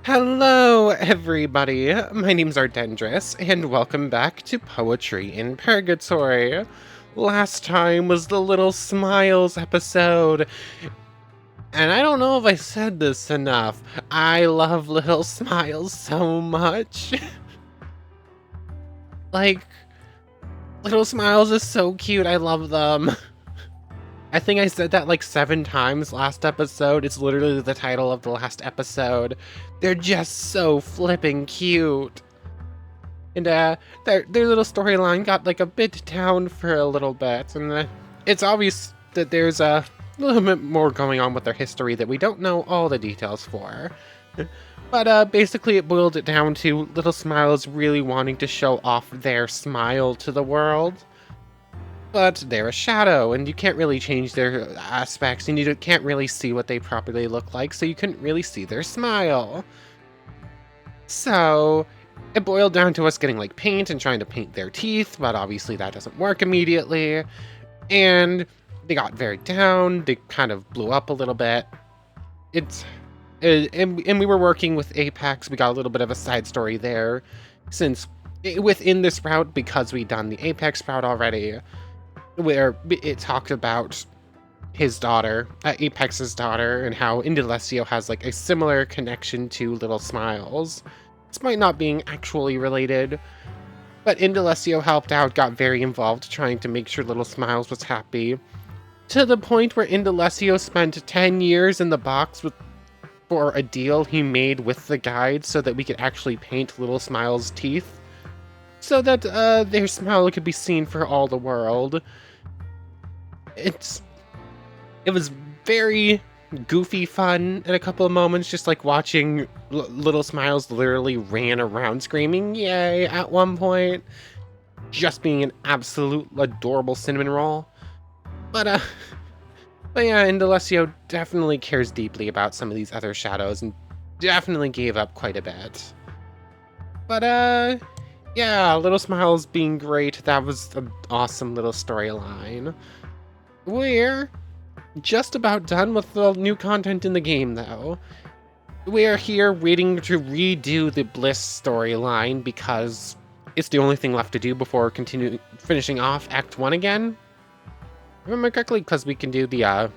Hello, everybody. My name's Ardendris, and welcome back to Poetry in Purgatory. Last time was the Little Smiles episode, and I don't know if I said this enough. I love Little Smiles so much. Like, Little Smiles is so cute. I love them. I think I said that like 7 times last episode. It's literally the title of the last episode. They're just so flippin' cute. And their little storyline got like a bit down for a little bit, and it's obvious that there's a little bit more going on with their history that we don't know all the details for. But basically it boiled it down to Little Smiles really wanting to show off their smile to the world. But they're a shadow, and you can't really change their aspects, and you can't really see what they properly look like, so you couldn't really see their smile. So it boiled down to us getting like paint and trying to paint their teeth, but obviously that doesn't work immediately. And they got very down, they kind of blew up a little bit. And we were working with Apex. We got a little bit of a side story there, since within this route, because we'd done the Apex route already, where it talked about his daughter, Apex's daughter, and how Indalecio has like a similar connection to Little Smiles, despite not being actually related. But Indalecio helped out, got very involved, trying to make sure Little Smiles was happy, to the point where Indalecio spent 10 years in the box for a deal he made with the guide so that we could actually paint Little Smiles' teeth, so that their smile could be seen for all the world. It was very goofy fun in a couple of moments, just like watching Little Smiles literally ran around screaming yay at one point, just being an absolute adorable cinnamon roll. But yeah, Indalecio definitely cares deeply about some of these other shadows and definitely gave up quite a bit. But yeah, Little Smiles being great, that was an awesome little storyline. We're just about done with the new content in the game, though. We are here waiting to redo the Bliss storyline because it's the only thing left to do before finishing off Act 1 again. Remember correctly, because we can do the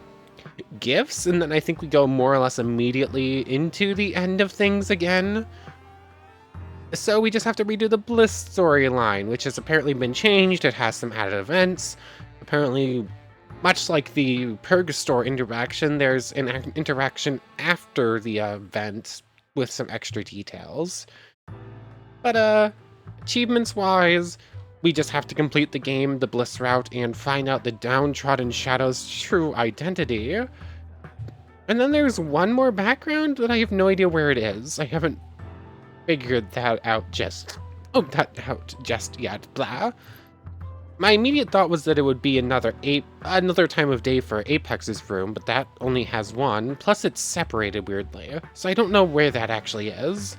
gifts, and then I think we go more or less immediately into the end of things again. So we just have to redo the Bliss storyline, which has apparently been changed. It has some added events. Apparently, much like the Purgatory interaction, there's an interaction after the event with some extra details. But achievements-wise, we just have to complete the game, the Bliss route, and find out the downtrodden shadow's true identity. And then there's one more background, but I have no idea where it is. I haven't figured that out just yet, blah. My immediate thought was that it would be another time of day for Apex's room, but that only has one, plus it's separated weirdly, so I don't know where that actually is.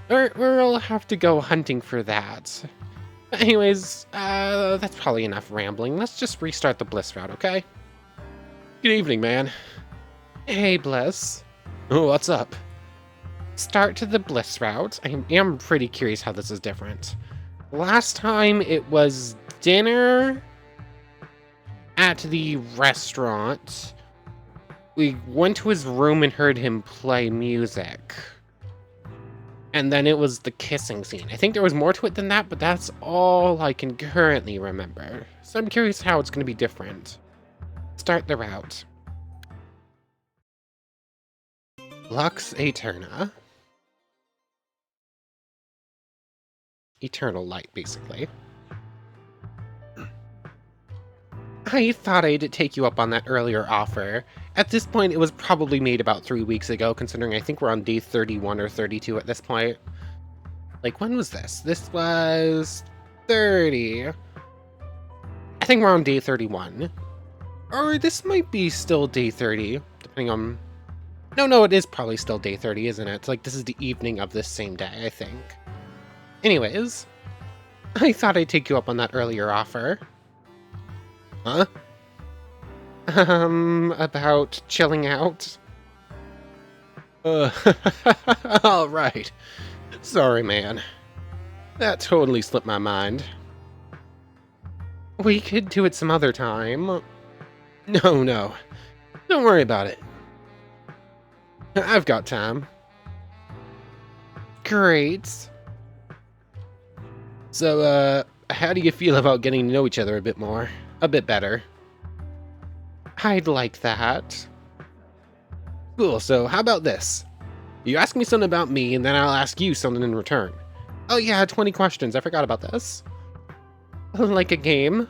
We'll have to go hunting for that. But anyways, that's probably enough rambling. Let's just restart the Bliss route, okay? Good evening, man. Hey, Bliss. Oh, what's up? Start to the Bliss route. I am pretty curious how this is different. Last time it was dinner at the restaurant. We went to his room and heard him play music. And then it was the kissing scene. I think there was more to it than that, but that's all I can currently remember. So I'm curious how it's going to be different. Start the route. Lux Aeterna. Eternal light, basically. I thought I'd take you up on that earlier offer. At this point, it was probably made about 3 weeks ago, considering I think we're on day 31 or 32 at this point. Like, when was this? This was 30. I think we're on day 31. Or this might be still day 30, depending on... No, it is probably still day 30, isn't it? It's like, this is the evening of this same day, I think. Anyways, I thought I'd take you up on that earlier offer. Huh? About chilling out? Uh, alright. Sorry, man. That totally slipped my mind. We could do it some other time. No, no. Don't worry about it. I've got time. Great. So, how do you feel about getting to know each other a bit more? A bit better? I'd like that. Cool, so how about this? You ask me something about me, and then I'll ask you something in return. Oh yeah, 20 questions, I forgot about this. Like a game?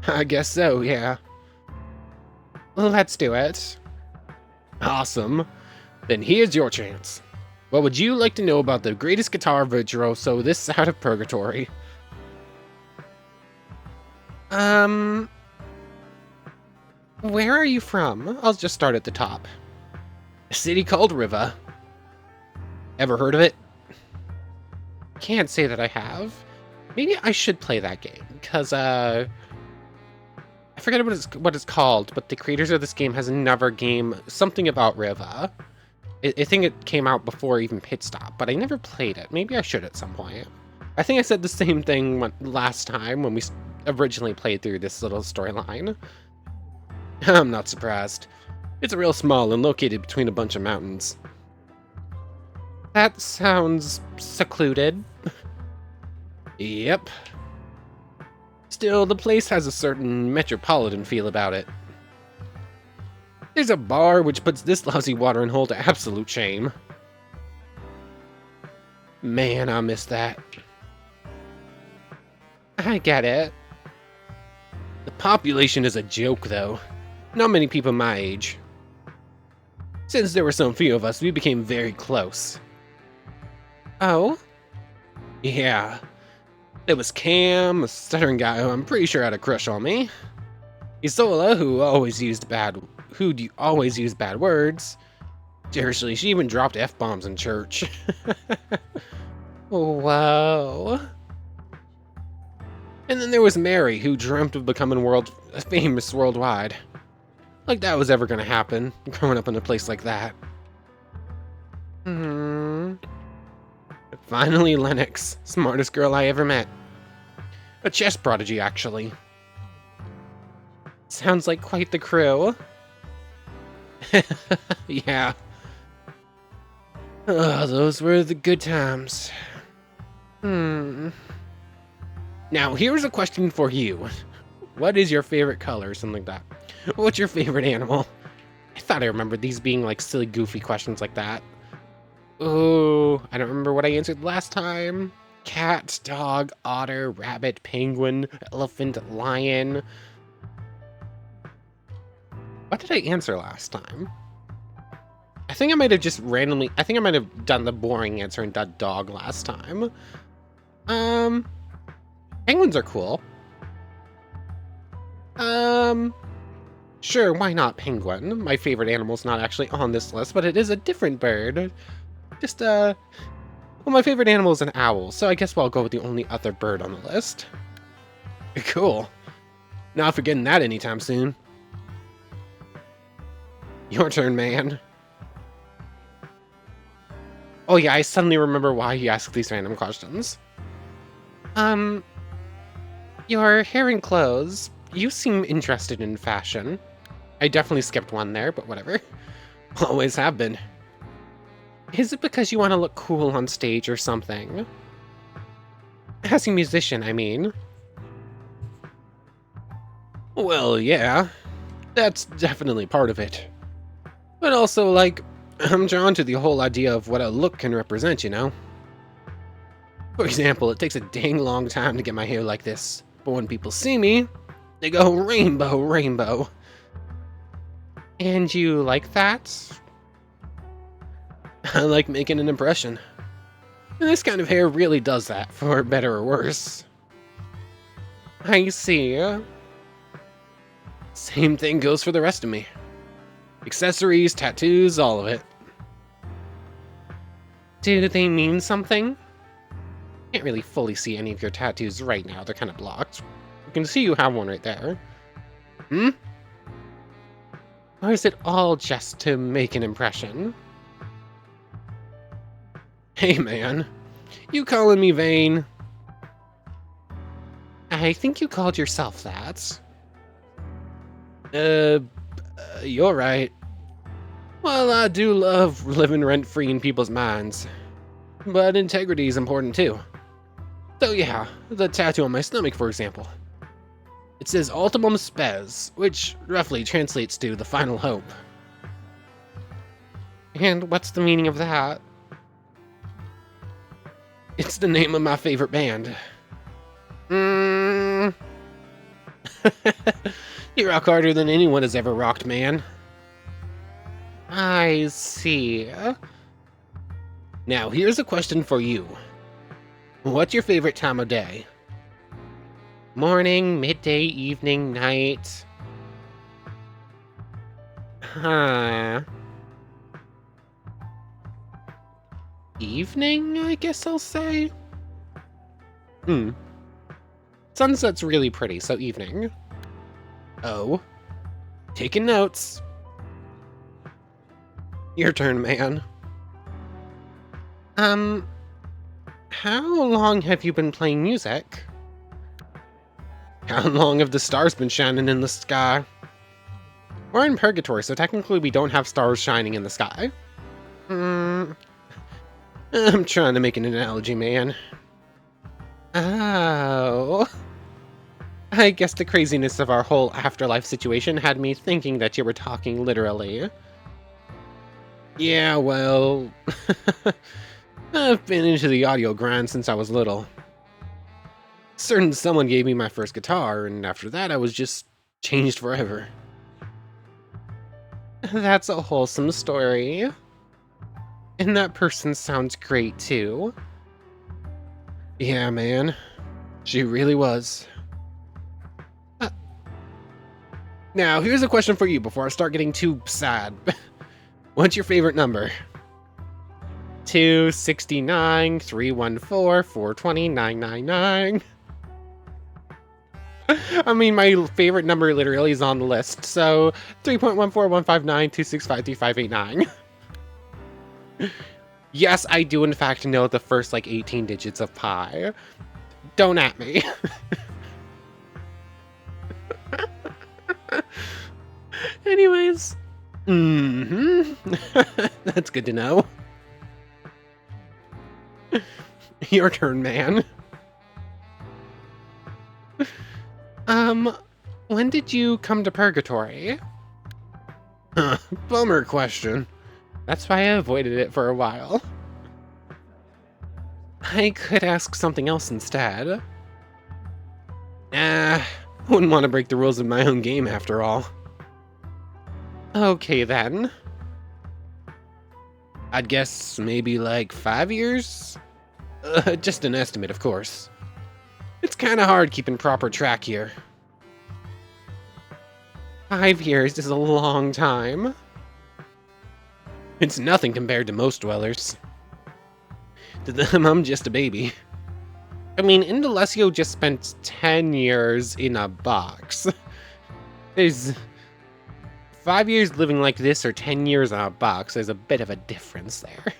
I guess so, yeah. Let's do it. Awesome. Then here's your chance. What would you like to know about the greatest guitar virtuoso this side of Purgatory? Where are you from? I'll just start at the top. A city called Riva. Ever heard of it? Can't say that I have. Maybe I should play that game, because, I forget what it's called, but the creators of this game has another game, something about Riva. I think it came out before even Pitstop, but I never played it. Maybe I should at some point. I think I said the same thing last time when we originally played through this little storyline. I'm not surprised. It's real small and located between a bunch of mountains. That sounds secluded. Yep. Still, the place has a certain metropolitan feel about it. There's a bar which puts this lousy watering hole to absolute shame. Man, I miss that. I get it. The population is a joke, though. Not many people my age. Since there were so few of us, we became very close. Oh? Yeah. There was Cam, a stuttering guy who I'm pretty sure had a crush on me. Isola, who always used bad words. Seriously, she even dropped F-bombs in church. Whoa. And then there was Mary, who dreamt of becoming famous worldwide. Like that was ever gonna happen, growing up in a place like that. Finally, Lennox, smartest girl I ever met. A chess prodigy, actually. Sounds like quite the crew. Yeah. Oh, those were the good times. Now, here's a question for you. What is your favorite color? Something like that. What's your favorite animal? I thought I remembered these being like silly, goofy questions like that. Oh, I don't remember what I answered last time. Cat, dog, otter, rabbit, penguin, elephant, lion. What did I answer last time? I think I might have just randomly... I think I might have done the boring answer and done dog last time. Penguins are cool. Sure, why not penguin? My favorite animal's not actually on this list, but it is a different bird. Just, well, my favorite animal is an owl, so I guess I'll go with the only other bird on the list. Cool. Not forgetting that anytime soon. Your turn, man. Oh yeah, I suddenly remember why he asked these random questions. Your hair and clothes. You seem interested in fashion. I definitely skipped one there, but whatever. Always have been. Is it because you want to look cool on stage or something? As a musician, I mean. Well, yeah. That's definitely part of it. But also, like, I'm drawn to the whole idea of what a look can represent, you know? For example, it takes a dang long time to get my hair like this, but when people see me, they go rainbow, rainbow. And you like that? I like making an impression. And this kind of hair really does that, for better or worse. I see. Same thing goes for the rest of me. Accessories, tattoos, all of it. Do they mean something? Can't really fully see any of your tattoos right now, they're kind of blocked. You can see you have one right there. Or is it all just to make an impression? Hey man, you calling me vain? I think you called yourself that. You're right. Well, I do love living rent-free in people's minds, but integrity is important too. So yeah, the tattoo on my stomach, for example. It says Ultimum Spes, which roughly translates to the final hope. And what's the meaning of that? It's the name of my favorite band. You rock harder than anyone has ever rocked, man. I see. Now, here's a question for you. What's your favorite time of day? Morning, midday, evening, night? Huh. Evening, I guess I'll say? Sunset's really pretty, so evening. Oh. Taking notes. Your turn, man. How long have you been playing music? How long have the stars been shining in the sky? We're in Purgatory, so technically we don't have stars shining in the sky. I'm trying to make an analogy, man. Oh. I guess the craziness of our whole afterlife situation had me thinking that you were talking literally. Yeah, well... I've been into the audio grind since I was little. Certain someone gave me my first guitar, and after that I was just changed forever. That's a wholesome story. And that person sounds great too. Yeah, man. She really was. Now, here's a question for you before I start getting too sad. What's your favorite number? 269, 314, 420, 999. I mean, my favorite number literally is on the list, so 3.14159265359. Yes, I do in fact know the first, 18 digits of pi. Don't at me. Anyways. That's good to know. Your turn, man. When did you come to Purgatory? Bummer question. That's why I avoided it for a while. I could ask something else instead. Wouldn't want to break the rules of my own game after all. Okay then. I'd guess maybe 5 years? Just an estimate, of course. It's kinda hard keeping proper track here. 5 years is a long time. It's nothing compared to most dwellers. To them, I'm just a baby. I mean, Indalecio just spent 10 years in a box. There's 5 years living like this or 10 years in a box. There's a bit of a difference there.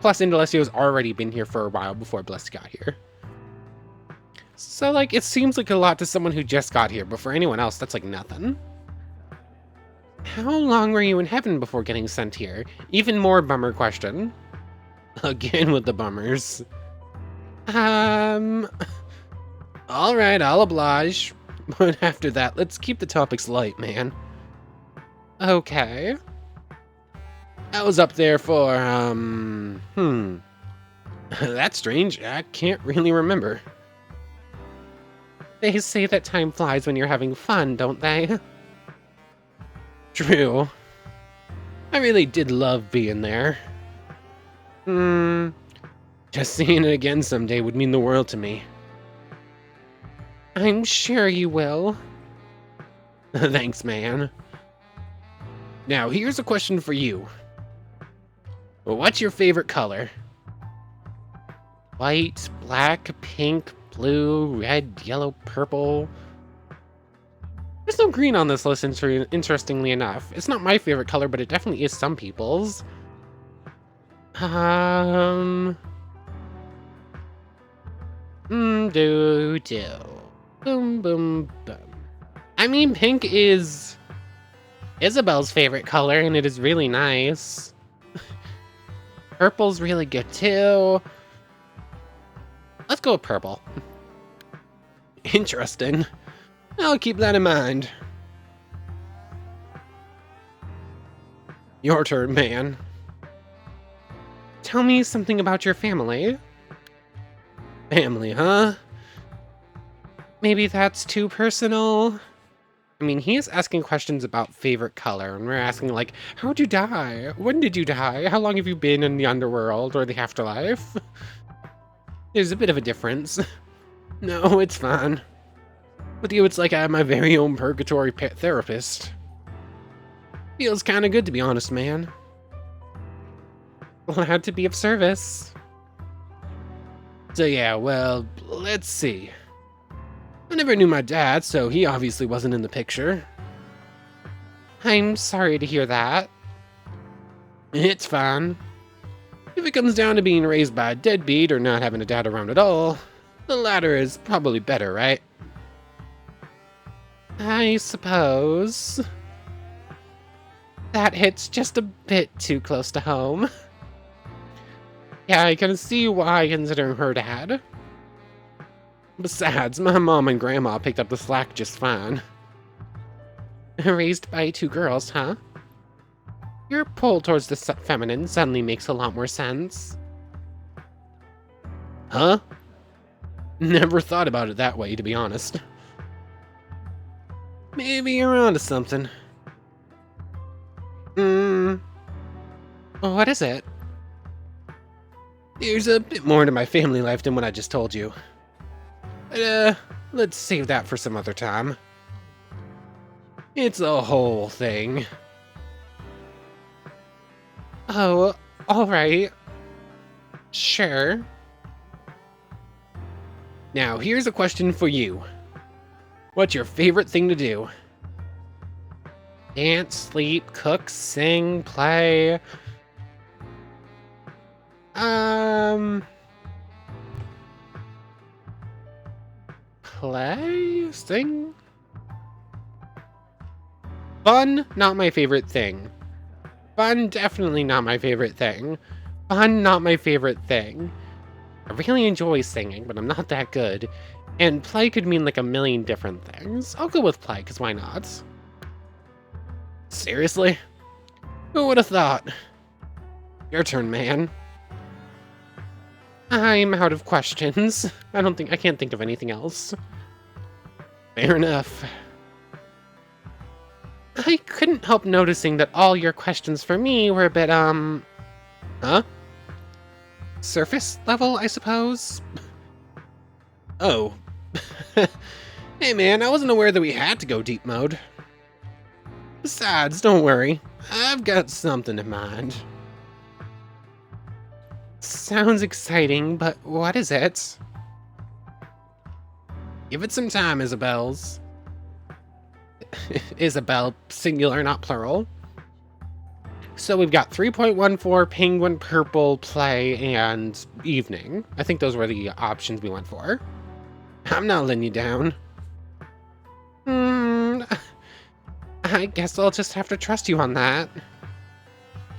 Plus, Indalecio's already been here for a while before Bless got here. So, it seems like a lot to someone who just got here, but for anyone else, that's nothing. How long were you in heaven before getting sent here? Even more bummer question. Again with the bummers. Alright, I'll oblige. But after that, let's keep the topics light, man. Okay. I was up there for, That's strange. I can't really remember. They say that time flies when you're having fun, don't they? True. I really did love being there. Just seeing it again someday would mean the world to me. I'm sure you will. Thanks, man. Now, here's a question for you. What's your favorite color? White, black, pink, blue, red, yellow, purple. There's no green on this list, interestingly enough. It's not my favorite color, but it definitely is some people's. Um... do. Boom, boom, boom. I mean, pink is Isabel's favorite color, and it is really nice. Purple's really good, too. Let's go with purple. Interesting. I'll keep that in mind. Your turn, man. Tell me something about your family. Family, huh? Maybe that's too personal? I mean, he is asking questions about favorite color, and we're asking, like, how'd you die? When did you die? How long have you been in the underworld or the afterlife? There's a bit of a difference. No, it's fine. With you, it's like I have my very own purgatory therapist. Feels kinda good, to be honest, man. Glad to be of service. So yeah, well, let's see. I never knew my dad, so he obviously wasn't in the picture. I'm sorry to hear that. It's fine. If it comes down to being raised by a deadbeat or not having a dad around at all, the latter is probably better, right? I suppose. That hits just a bit too close to home. Yeah, I can see why considering her dad. Besides, my mom and grandma picked up the slack just fine. Raised by two girls, huh? Your pull towards the feminine suddenly makes a lot more sense. Huh? Never thought about it that way, to be honest. Maybe you're onto something. What is it? There's a bit more to my family life than what I just told you. But, let's save that for some other time. It's a whole thing. Oh, alright. Sure. Now, here's a question for you. What's your favorite thing to do? Dance, sleep, cook, sing, play... Play? Sing? Fun, not my favorite thing. Fun, definitely not my favorite thing. Fun, not my favorite thing. I really enjoy singing, but I'm not that good. And play could mean like a million different things. I'll go with play, because why not? Seriously? Who would have thought? Your turn, man. I'm out of questions. I can't think of anything else. Fair enough. I couldn't help noticing that all your questions for me were a bit, huh? Surface level, I suppose? Oh. Hey man, I wasn't aware that we had to go deep mode. Besides, don't worry. I've got something in mind. Sounds exciting, but what is it? Give it some time, Isabels. Isabel, singular, not plural. So we've got 3.14, penguin, purple, play, and evening. I think those were the options we went for. I'm not letting you down. I guess I'll just have to trust you on that.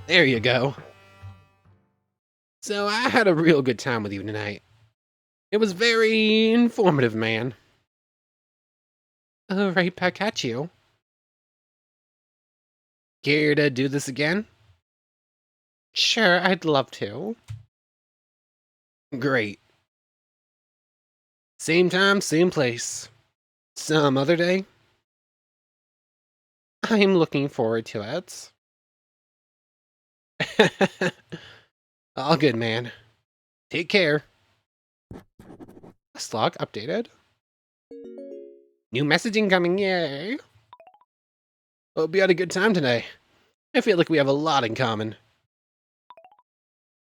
There you go. So I had a real good time with you tonight. It was very informative, man. Right back at you. Care to do this again? Sure, I'd love to. Great. Same time, same place. Some other day? I'm looking forward to it. All good, man. Take care. Quest log updated. New messaging coming, yay! Hope you had a good time today. I feel like we have a lot in common.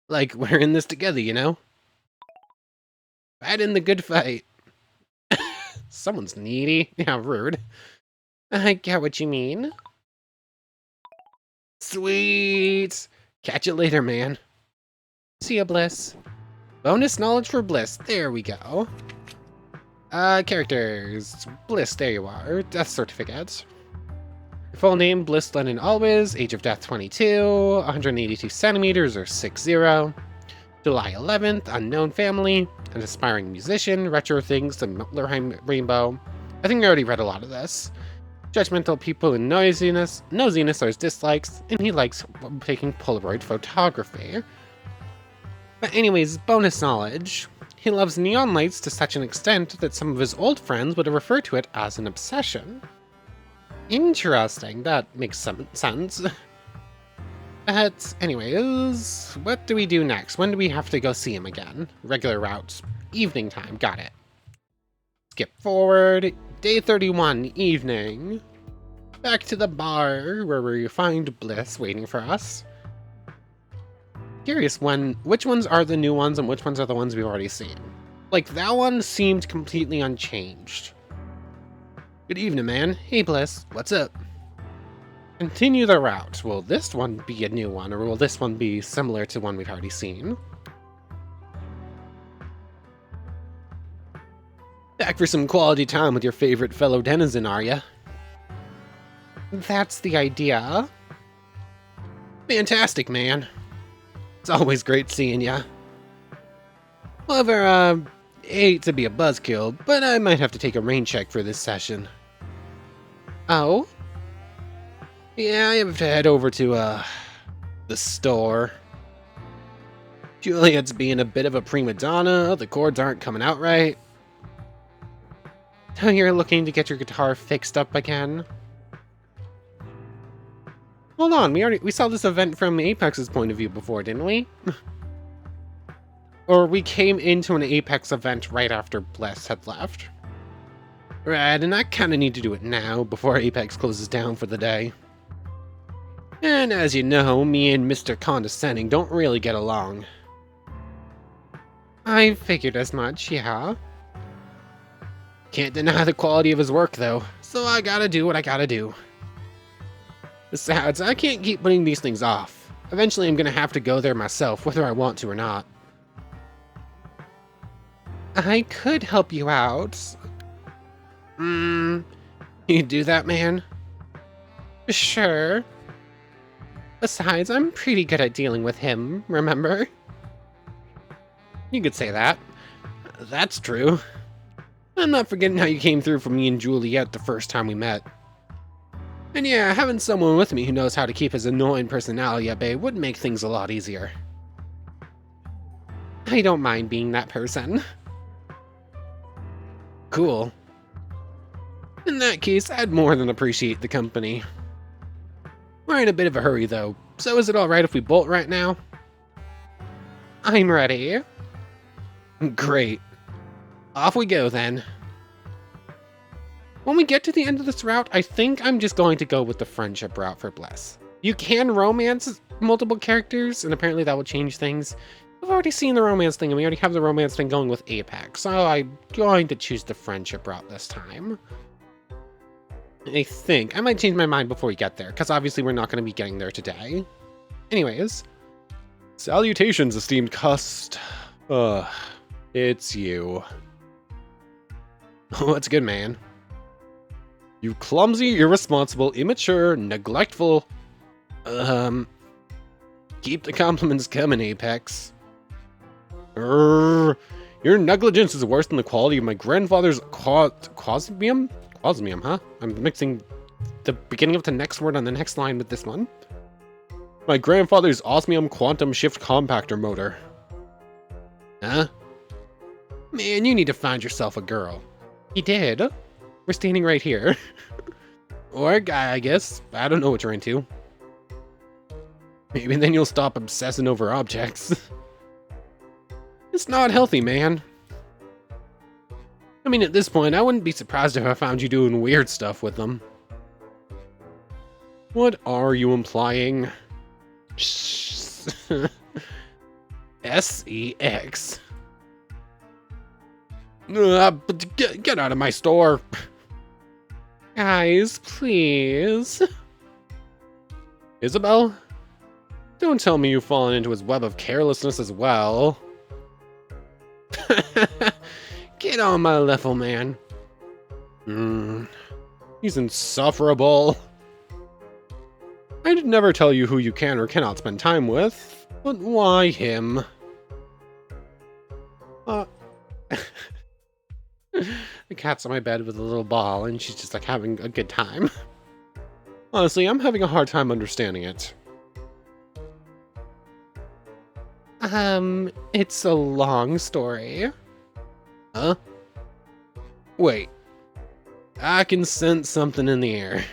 Like, we're in this together, you know? Fight in the good fight. Someone's needy. Yeah, rude. I get what you mean. Sweet! Catch you later, man. See ya, Bliss. Bonus knowledge for Bliss. There we go. Characters. Bliss, there you are. Death certificate. Full name, Bliss Lennon Always. Age of death, 22. 182 centimeters, or 6'0". July 11th, unknown family. An aspiring musician. Retro things, the Muttlerheim Rainbow. I think I already read a lot of this. Judgmental people and nosiness are his dislikes, and he likes taking Polaroid photography. But anyways, bonus knowledge. He loves neon lights to such an extent that some of his old friends would refer to it as an obsession. Interesting, that makes some sense. But anyways, what do we do next? When do we have to go see him again? Regular routes. Evening time, got it. Skip forward. Day 31, evening. Back to the bar, where we find Bliss waiting for us. Curious which ones are the new ones and which ones are the ones we've already seen. Like, that one seemed completely unchanged. Good evening, man. Hey, Bliss. What's up? Continue the route. Will this one be a new one, or will this one be similar to one we've already seen? Back for some quality time with your favorite fellow denizen, are ya? That's the idea. Fantastic, man. It's always great seeing ya. However, hate to be a buzzkill, but I might have to take a rain check for this session. Oh? Yeah, I have to head over to, the store. Juliet's being a bit of a prima donna, the chords aren't coming out right. So you're looking to get your guitar fixed up again? Hold on, we saw this event from Apex's point of view before, didn't we? Or we came into an Apex event right after Bliss had left. Right, and I kinda need to do it now, before Apex closes down for the day. And as you know, me and Mr. Condescending don't really get along. I figured as much, yeah. Can't deny the quality of his work, though, so I gotta do what I gotta do. Besides, I can't keep putting these things off. Eventually I'm gonna have to go there myself, whether I want to or not. I could help you out. You do that, man? Sure. Besides, I'm pretty good at dealing with him, remember? You could say that. That's true. I'm not forgetting how you came through for me and Juliet the first time we met. And yeah, having someone with me who knows how to keep his annoying personality at bay would make things a lot easier. I don't mind being that person. Cool. In that case, I'd more than appreciate the company. We're in a bit of a hurry though, so is it alright if we bolt right now? I'm ready. Great. Off we go then. When we get to the end of this route, I think I'm just going to go with the friendship route for Bliss. You can romance multiple characters, and apparently that will change things. We've already seen the romance thing, and we already have the romance thing going with Apex, so I'm going to choose the friendship route this time. I think. I might change my mind before we get there, because obviously we're not going to be getting there today. Anyways. Salutations, esteemed cust. It's you. What's good, man? You clumsy, irresponsible, immature, neglectful... Keep the compliments coming, Apex. Your negligence is worse than the quality of my grandfather's quasmium? Quasmium, huh? I'm mixing the beginning of the next word on the next line with this one. My grandfather's osmium quantum shift compactor motor. Huh? Man, you need to find yourself a girl. He did. We're standing right here. Or a guy, I guess. I don't know what you're into. Maybe then you'll stop obsessing over objects. It's not healthy, man. I mean, at this point, I wouldn't be surprised if I found you doing weird stuff with them. What are you implying? S-E-X. Get out of my store. Guys, please. Isobel? Don't tell me you've fallen into his web of carelessness as well. Get on my level, man. He's insufferable. I'd never tell you who you can or cannot spend time with, but why him? The cat's on my bed with a little ball, and she's just like having a good time. Honestly, I'm having a hard time understanding it. It's a long story. Huh? Wait. I can sense something in the air.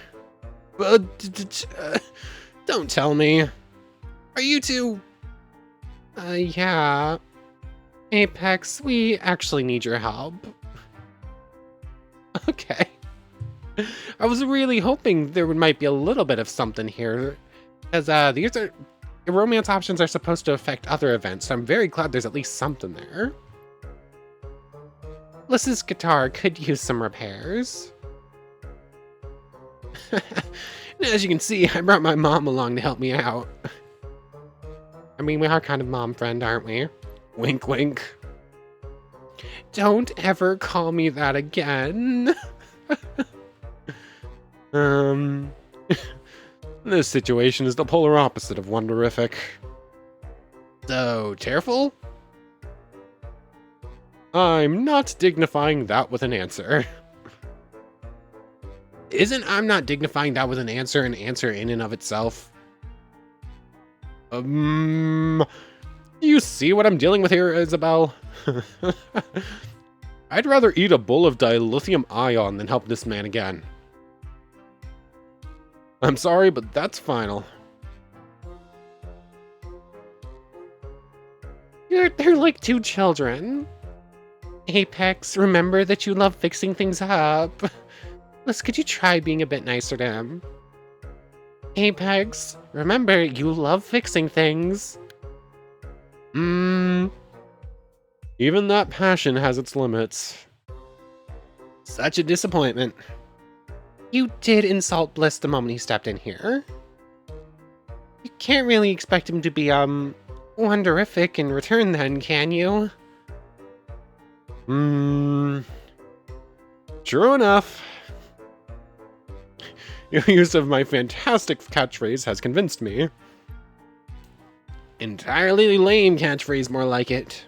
Don't tell me. Are you two? Yeah. Apex, we actually need your help. Okay. I was really hoping there might be a little bit of something here, as romance options are supposed to affect other events, so I'm very glad there's at least something there. Lys's guitar could use some repairs. As you can see, I brought my mom along to help me out. I mean, we are kind of mom friend, aren't we? Wink, wink. Don't ever call me that again. This situation is the polar opposite of wonderific. So, tearful? I'm not dignifying that with an answer. I'm not dignifying that with an answer in and of itself? You see what I'm dealing with here, Isobel? I'd rather eat a bowl of dilithium ion than help this man again. I'm sorry, but that's final. They're like two children. Apex, remember that you love fixing things up. Liz, could you try being a bit nicer to him? Apex, remember you love fixing things. Even that passion has its limits. Such a disappointment. You did insult Bliss the moment he stepped in here. You can't really expect him to be, wonderific in return then, can you? True enough. Your use of my fantastic catchphrase has convinced me. Entirely lame catchphrase, more like it.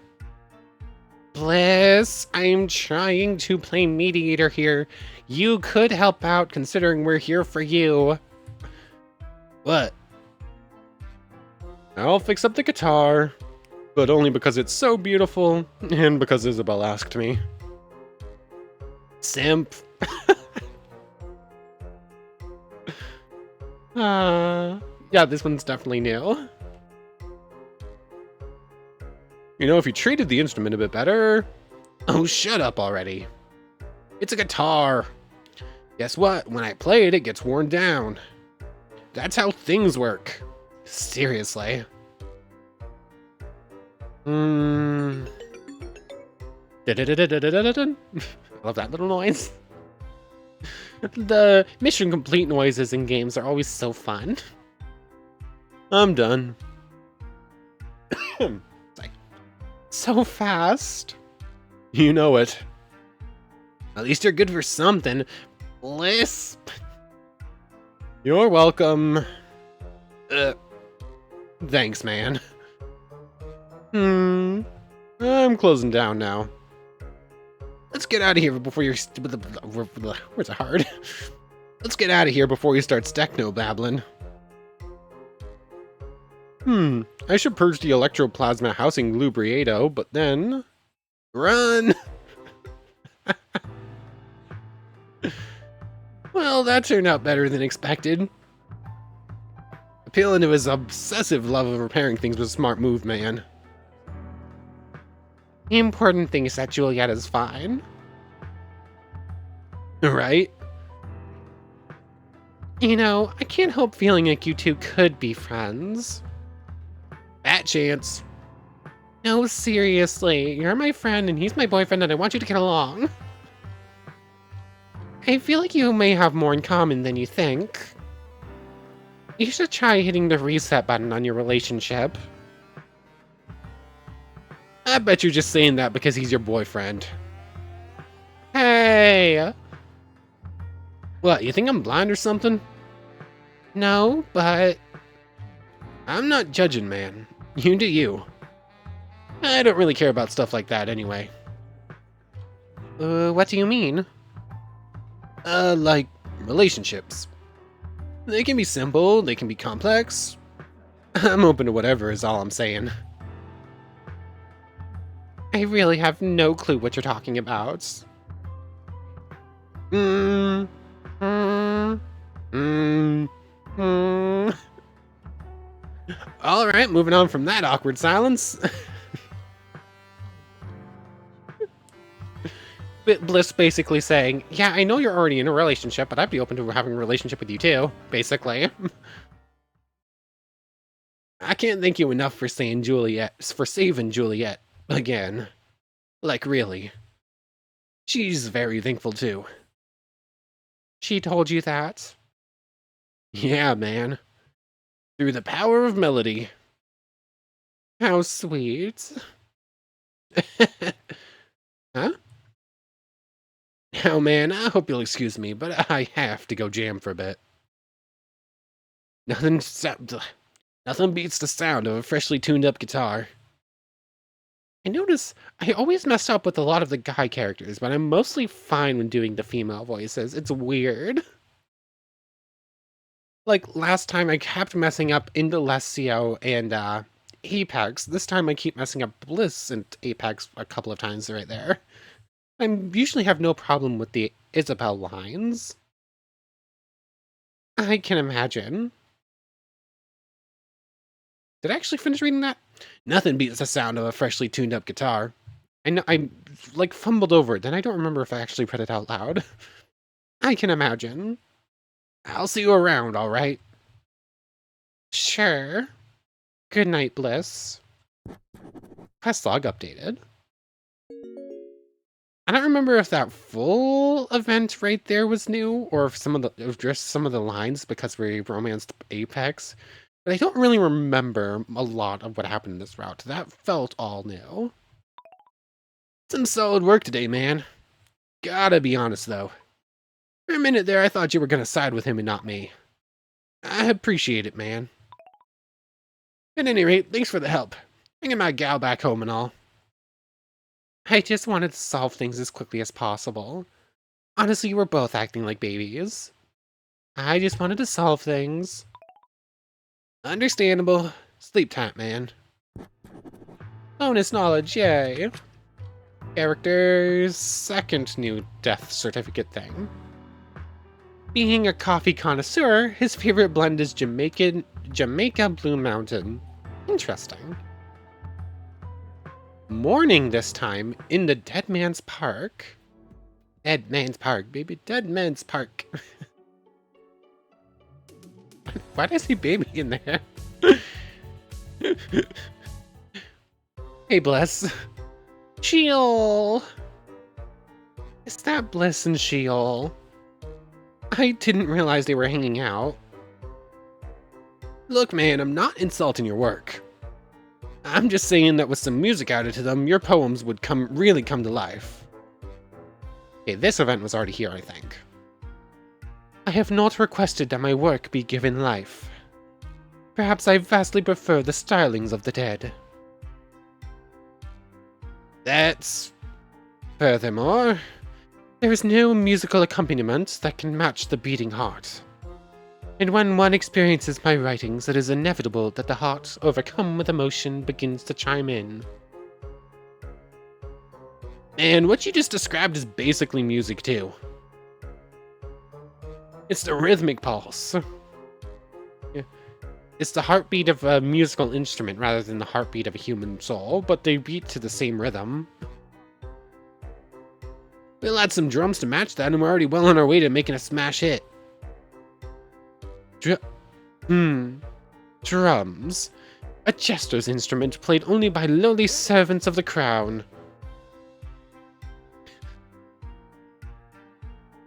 Bliss, I'm trying to play mediator here. You could help out considering we're here for you. What? I'll fix up the guitar, but only because it's so beautiful and because Isobel asked me. Simp. Yeah, this one's definitely new. You know, if you treated the instrument a bit better... Oh, shut up already. It's a guitar. Guess what? When I play it, it gets worn down. That's how things work. Seriously. I love that little noise. The mission complete noises in games are always so fun. I'm done. So fast. You know it. At least you're good for something. Lisp. You're welcome. Thanks, man. I'm closing down now. Let's get out of here before you're... Where's it hard? Let's get out of here before you start techno-babbling. I should purge the electroplasma housing lubriato, but then... Run! Well, that turned out better than expected. Appealing to his obsessive love of repairing things was a smart move, man. The important thing is that Julieta's fine. Right? You know, I can't help feeling like you two could be friends. Fat chance. No, seriously, you're my friend and he's my boyfriend and I want you to get along. I feel like you may have more in common than you think. You should try hitting the reset button on your relationship. I bet you're just saying that because he's your boyfriend. Hey! What, you think I'm blind or something? No, but... I'm not judging, man. You do you. I don't really care about stuff like that anyway. What do you mean? Like, relationships. They can be simple, they can be complex. I'm open to whatever is all I'm saying. I really have no clue what you're talking about. Alright, moving on from that awkward silence. Bliss basically saying, yeah, I know you're already in a relationship, but I'd be open to having a relationship with you too, basically. I can't thank you enough for saving Juliet again. Like, really. She's very thankful too. She told you that? Yeah, man. Through the power of melody. How sweet. Huh? Oh man, I hope you'll excuse me, but I have to go jam for a bit. Nothing beats the sound of a freshly tuned up guitar. I notice I always mess up with a lot of the guy characters, but I'm mostly fine when doing the female voices. It's weird. Like, last time I kept messing up Indalecio and, Apex. This time I keep messing up Bliss and Apex a couple of times right there. I usually have no problem with the Isobel lines. I can imagine. Did I actually finish reading that? Nothing beats the sound of a freshly tuned up guitar. I know I like fumbled over it, then I don't remember if I actually read it out loud. I can imagine. I'll see you around, alright? Sure. Good night, Bliss. Quest log updated. I don't remember if that full event right there was new, or if just some of the lines because we romanced Apex. But I don't really remember a lot of what happened in this route. That felt all new. Some solid work today, man. Gotta be honest, though. For a minute there, I thought you were gonna side with him and not me. I appreciate it, man. At any rate, thanks for the help. Bringing my gal back home and all. I just wanted to solve things as quickly as possible. Honestly, you were both acting like babies. I just wanted to solve things. Understandable. Sleep time, man. Bonus knowledge, yay. Character's second new death certificate thing. Being a coffee connoisseur, his favorite blend is Jamaica Blue Mountain. Interesting. Morning this time in the Dead Man's Park. Dead Man's Park, baby. Dead Man's Park. Why did I say baby in there? Hey, Bliss. Sheol! Is that Bliss and Sheol? I didn't realize they were hanging out. Look, man, I'm not insulting your work. I'm just saying that with some music added to them, your poems would really come to life. Okay, this event was already here, I think. I have not requested that my work be given life. Perhaps I vastly prefer the stylings of the dead. Furthermore, there is no musical accompaniment that can match the beating heart. And when one experiences my writings, it is inevitable that the heart, overcome with emotion, begins to chime in. And what you just described is basically music too. It's the rhythmic pulse. It's the heartbeat of a musical instrument rather than the heartbeat of a human soul, but they beat to the same rhythm. We'll add some drums to match that, and we're already well on our way to making a smash hit. Drums. A jester's instrument played only by lowly servants of the crown.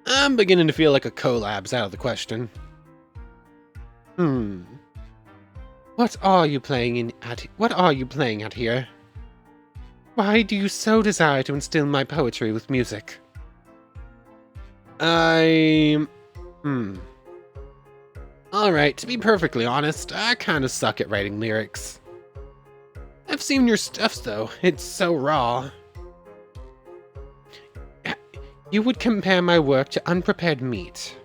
I'm beginning to feel like a collab's out of the question. What are you playing at here? Why do you so desire to instill my poetry with music? I'm... Alright, to be perfectly honest, I kinda suck at writing lyrics. I've seen your stuff though, it's so raw. You would compare my work to unprepared meat.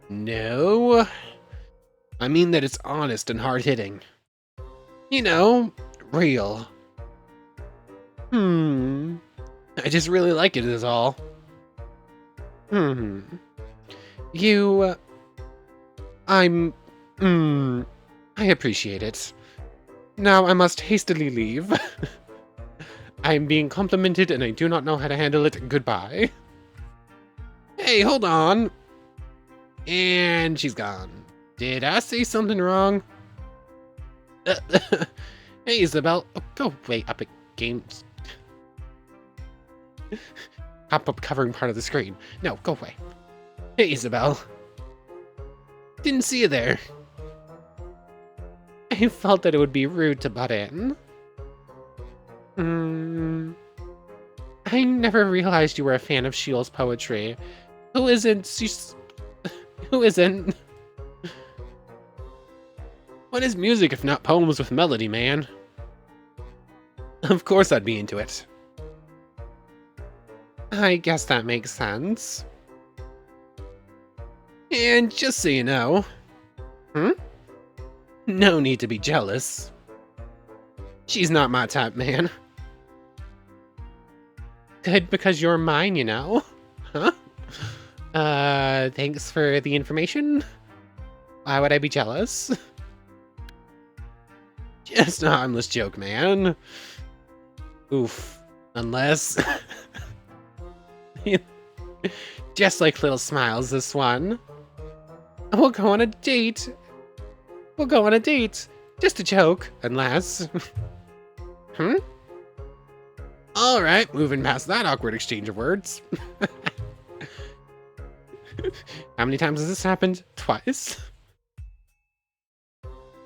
No. I mean that it's honest and hard-hitting. You know, real. I just really like it is all. You... I appreciate it. Now I must hastily leave. I am being complimented and I do not know how to handle it. Goodbye. Hey, hold on. And she's gone. Did I say something wrong? Hey, Isobel. Oh, go away, Epic Games. Pop-up covering part of the screen. No, go away. Hey, Isobel. Didn't see you there. I felt that it would be rude to butt in. I never realized you were a fan of Sheil's poetry. Who isn't? Who isn't? What is music if not poems with melody, man? Of course I'd be into it. I guess that makes sense. And just so you know... No need to be jealous. She's not my type, man. Good, because you're mine, you know? Huh? Thanks for the information. Why would I be jealous? Just a harmless joke, man. Oof. Unless... Just like little smiles, this one. We'll go on a date. We'll go on a date. Just a joke, unless... Alright, moving past that awkward exchange of words. How many times has this happened? Twice?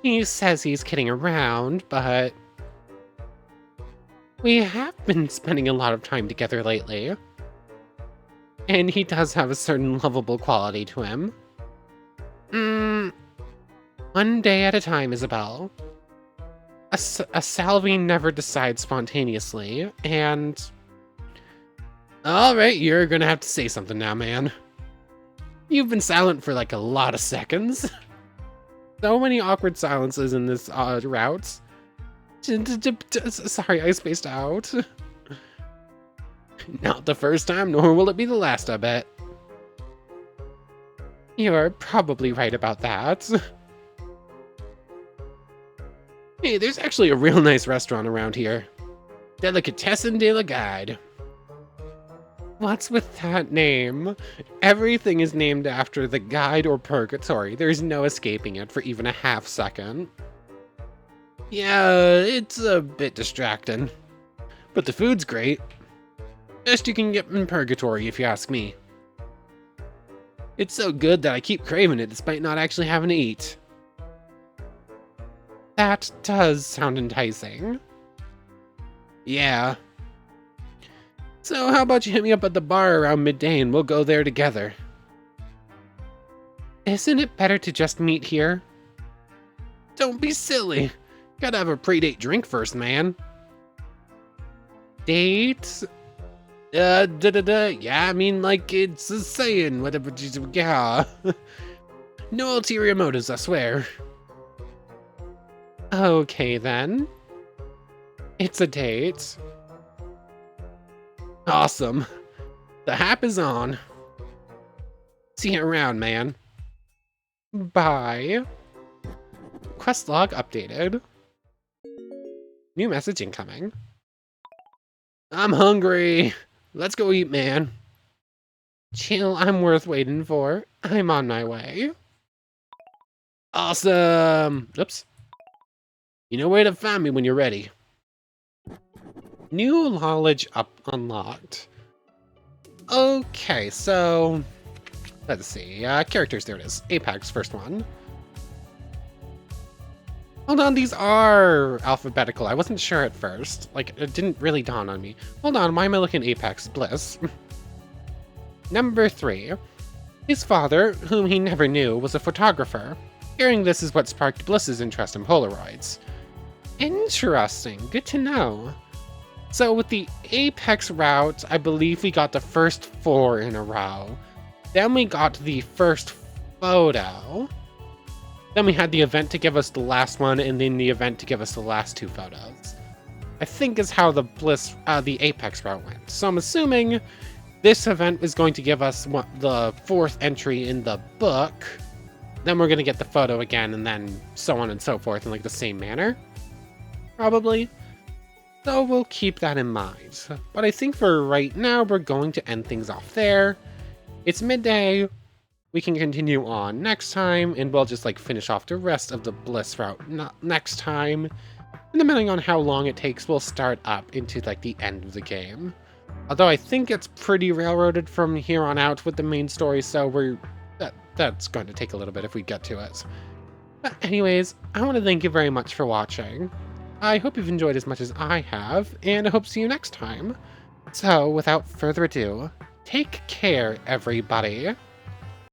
He says he's kidding around, but... We have been spending a lot of time together lately. And he does have a certain lovable quality to him. One day at a time, Isobel. A Salvie never decides spontaneously, and... Alright, you're gonna have to say something now, man. You've been silent for like a lot of seconds. So many awkward silences in this route. Sorry, I spaced out. Not the first time, nor will it be the last, I bet. You're probably right about that. Hey, there's actually a real nice restaurant around here. Delicatessen de la Guide. What's with that name? Everything is named after the Guide or Purgatory. There's no escaping it for even a half second. Yeah, it's a bit distracting. But the food's great. Best you can get in Purgatory, if you ask me. It's so good that I keep craving it despite not actually having to eat. That does sound enticing. Yeah. So how about you hit me up at the bar around midday and we'll go there together? Isn't it better to just meet here? Don't be silly. Gotta have a pre-date drink first, man. Date? Yeah, I mean, like, it's a saying, whatever, yeah. No ulterior motives, I swear. Okay, then. It's a date. Awesome. The hap is on. See you around, man. Bye. Quest log updated. New message incoming. I'm hungry. Let's go eat, man. Chill, I'm worth waiting for. I'm on my way. Awesome. Oops. You know where to find me when you're ready. New knowledge unlocked. Okay, so let's see. Characters, there it is. Apex, first one. Hold on, these are alphabetical. I wasn't sure at first. Like, it didn't really dawn on me. Hold on, why am I looking at Apex Bliss? Number 3. His father, whom he never knew, was a photographer. Hearing this is what sparked Bliss's interest in Polaroids. Interesting, good to know. So with the Apex route, I believe we got the first 4 in a row. Then we got the first photo. Then we had the event to give us the last one, and then the event to give us the last 2 photos. I think is how the Apex route went. So I'm assuming this event is going to give us the 4th entry in the book. Then we're going to get the photo again, and then so on and so forth in like the same manner. Probably. So we'll keep that in mind. But I think for right now, we're going to end things off there. It's midday. We can continue on next time, and we'll just like finish off the rest of the Bliss route next time. And depending on how long it takes, we'll start up into like the end of the game. Although I think it's pretty railroaded from here on out with the main story, so that's going to take a little bit if we get to it. But anyways, I want to thank you very much for watching. I hope you've enjoyed as much as I have, and I hope to see you next time. So, without further ado, take care, everybody.